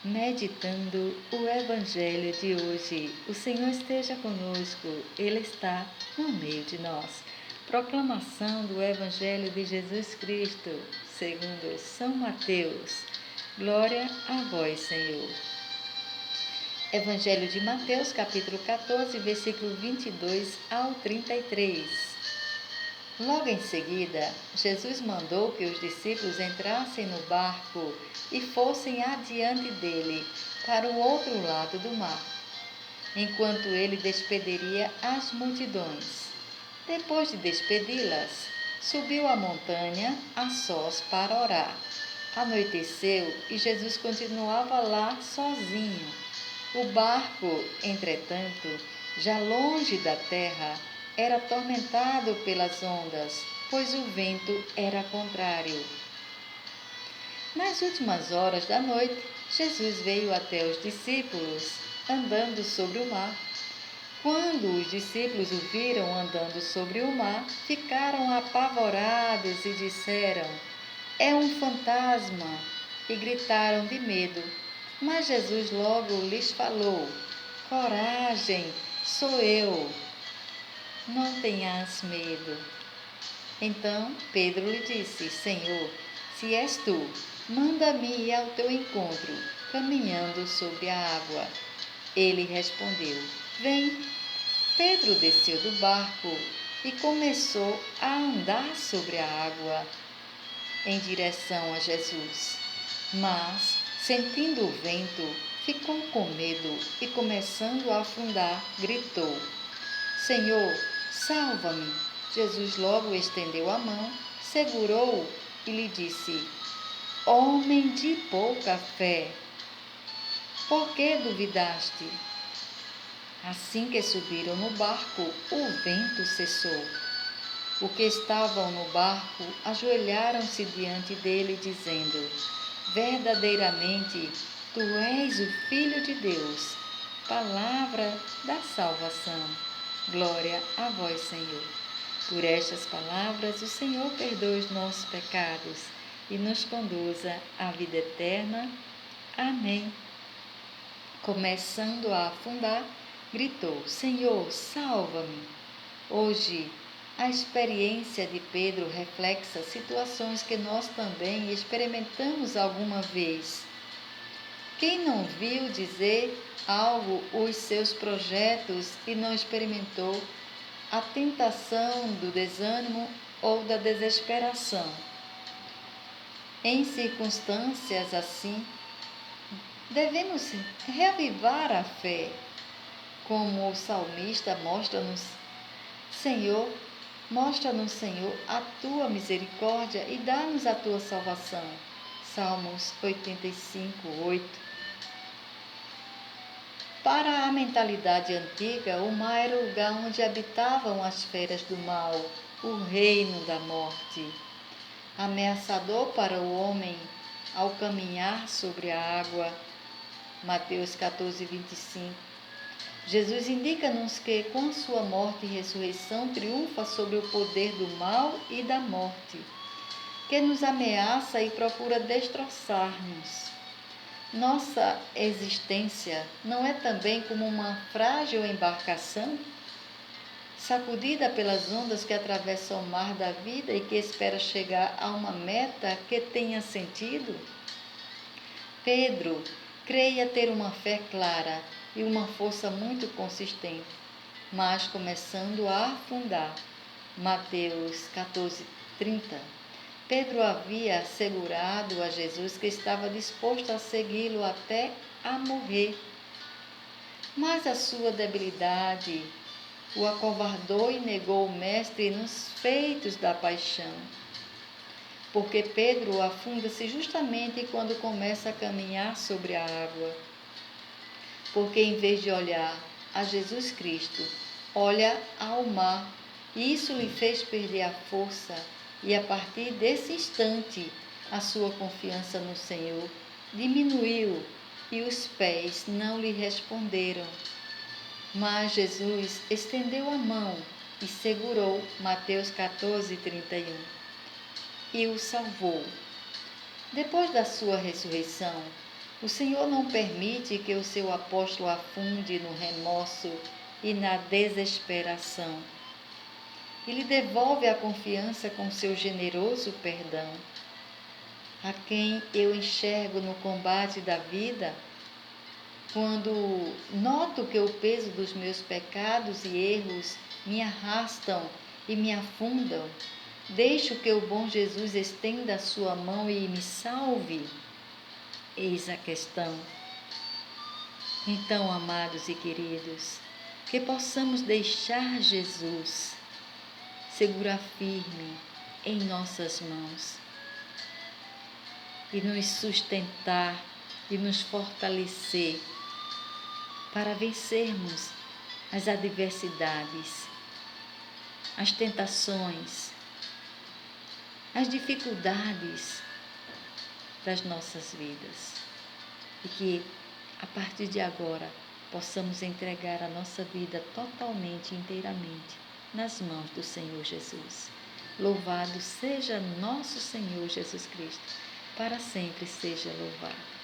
Meditando o Evangelho de hoje. O Senhor esteja conosco, Ele está no meio de nós. Proclamação do Evangelho de Jesus Cristo, segundo São Mateus. Glória a vós, Senhor. Evangelho de Mateus, capítulo 14, versículo 22 ao 33. Logo em seguida, Jesus mandou que os discípulos entrassem no barco e fossem adiante dele, para o outro lado do mar, enquanto ele despediria as multidões. Depois de despedi-las, subiu a montanha a sós para orar. Anoiteceu e Jesus continuava lá sozinho. O barco, entretanto, já longe da terra, era atormentado pelas ondas, pois o vento era contrário. Nas últimas horas da noite, Jesus veio até os discípulos, andando sobre o mar. Quando os discípulos o viram andando sobre o mar, ficaram apavorados e disseram: "É um fantasma!" e gritaram de medo. Mas Jesus logo lhes falou: "Coragem, sou eu. Não tenhas medo." Então Pedro lhe disse: "Senhor, se és tu, manda-me ir ao teu encontro, caminhando sobre a água." Ele respondeu: "Vem." Pedro desceu do barco e começou a andar sobre a água em direção a Jesus. Mas, sentindo o vento, ficou com medo e, começando a afundar, gritou: "Senhor, salva-me." Jesus logo estendeu a mão, segurou-o e lhe disse: "Homem de pouca fé, por que duvidaste?" Assim que subiram no barco, o vento cessou. Os que estavam no barco ajoelharam-se diante dele, dizendo: "Verdadeiramente, tu és o Filho de Deus." Palavra da salvação. Glória a vós, Senhor. Por estas palavras, o Senhor perdoa os nossos pecados e nos conduza à vida eterna. Amém. Começando a afundar, gritou: "Senhor, salva-me." Hoje, a experiência de Pedro reflexa situações que nós também experimentamos alguma vez. Quem não viu dizer algo os seus projetos e não experimentou a tentação do desânimo ou da desesperação? Em circunstâncias assim, devemos reavivar a fé, como o salmista mostra-nos: "Senhor, mostra-nos, Senhor, a tua misericórdia e dá-nos a tua salvação." Salmos 85, 8. Para a mentalidade antiga, o mar era o lugar onde habitavam as feras do mal, o reino da morte. Ameaçador para o homem ao caminhar sobre a água. Mateus 14, 25. Jesus indica-nos que, com sua morte e ressurreição, triunfa sobre o poder do mal e da morte, que nos ameaça e procura destroçar-nos. Nossa existência não é também como uma frágil embarcação, sacudida pelas ondas que atravessam o mar da vida e que espera chegar a uma meta que tenha sentido? Pedro creia ter uma fé clara e uma força muito consistente, mas começando a afundar. Mateus 14, 30. Pedro havia assegurado a Jesus que estava disposto a segui-lo até a morrer. Mas a sua debilidade o acovardou e negou o Mestre nos feitos da paixão. Porque Pedro afunda-se justamente quando começa a caminhar sobre a água. Porque em vez de olhar a Jesus Cristo, olha ao mar, e isso lhe fez perder a força. E a partir desse instante, a sua confiança no Senhor diminuiu e os pés não lhe responderam. Mas Jesus estendeu a mão e segurou, Mateus 14, 31, e o salvou. Depois da sua ressurreição, O Senhor não permite que o seu apóstolo afunde no remorso e na desesperação. E lhe devolve a confiança com seu generoso perdão. A quem eu enxergo no combate da vida, quando noto que o peso dos meus pecados e erros me arrastam e me afundam, deixo que o bom Jesus estenda a sua mão e me salve. Eis a questão. Então, amados e queridos, que possamos deixar Jesus segurar firme em nossas mãos e nos sustentar e nos fortalecer para vencermos as adversidades, as tentações, as dificuldades das nossas vidas. E que, a partir de agora, possamos entregar a nossa vida totalmente, inteiramente, nas mãos do Senhor Jesus. Louvado seja nosso Senhor Jesus Cristo, para sempre seja louvado.